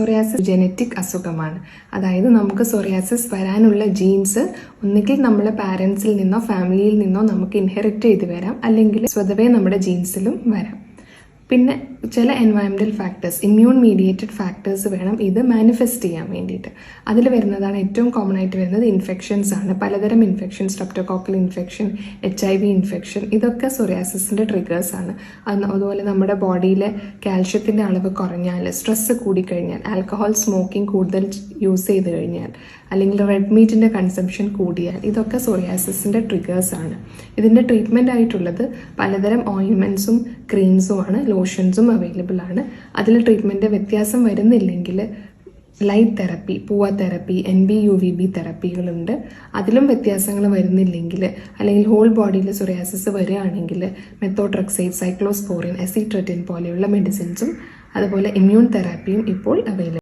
Psoriasis genetic അസുഖമാണ്. അതായത് നമുക്ക് സോറിയാസിസ് വരാനുള്ള ജീൻസ് ഒന്നുകിൽ നമ്മുടെ പാരൻസിൽ നിന്നോ ഫാമിലിയിൽ നിന്നോ നമുക്ക് ഇൻഹെറിറ്റ് ചെയ്ത് വരാം, അല്ലെങ്കിൽ സ്വതവേ നമ്മുടെ ജീൻസിലും വരാം. പിന്നെ ചില environmental factors, immune mediated factors വേണം ഇത് മാനിഫെസ്റ്റ് ചെയ്യാൻ വേണ്ടിയിട്ട്. അതിൽ വരുന്നതാണ് ഏറ്റവും കോമൺ ആയിട്ട് വരുന്നത് ഇൻഫെക്ഷൻസ് ആണ്. പലതരം infections, streptococcal infection, HIV infection, ഇതൊക്കെ സോറിയാസിസിൻ്റെ ട്രിഗേഴ്സ് ആണ്. അതുപോലെ നമ്മുടെ ബോഡിയിലെ കാൽഷ്യത്തിൻ്റെ അളവ് കുറഞ്ഞാൽ, സ്ട്രെസ്സ് കൂടിക്കഴിഞ്ഞാൽ, ആൽക്കഹോൾ സ്മോക്കിംഗ് കൂടുതൽ യൂസ് ചെയ്ത് കഴിഞ്ഞാൽ, അല്ലെങ്കിൽ റെഡ് മീറ്റിൻ്റെ കൺസംഷൻ കൂടിയാൽ, ഇതൊക്കെ സോറിയാസിസിൻ്റെ ട്രിഗേഴ്സ് ആണ്. ഇതിൻ്റെ ട്രീറ്റ്മെൻ്റ് ആയിട്ടുള്ളത് പലതരം ഓയിൻമെൻറ്റ്സും ക്രീംസുമാണ്, ലോഷൻസും അവൈലബിൾ ആണ്. അതിൽ ട്രീറ്റ്മെൻറ്റ് വ്യത്യാസം വരുന്നില്ലെങ്കിൽ ലൈറ്റ് തെറപ്പി, പൂവ തെറപ്പി, NB-UVB തെറപ്പികളുണ്ട്. അതിലും വ്യത്യാസങ്ങൾ വരുന്നില്ലെങ്കിൽ, അല്ലെങ്കിൽ ഹോൾ ബോഡിയിൽ സോറിയാസിസ് വരികയാണെങ്കിൽ മെത്തോട്രെക്സേറ്റ്, സൈക്ലോസ്പോറിൻ, എസിട്രറ്റിൻ പോലെയുള്ള മെഡിസിൻസും അതുപോലെ ഇമ്മ്യൂൺ തെറാപ്പിയും ഇപ്പോൾ അവൈലബിൾ.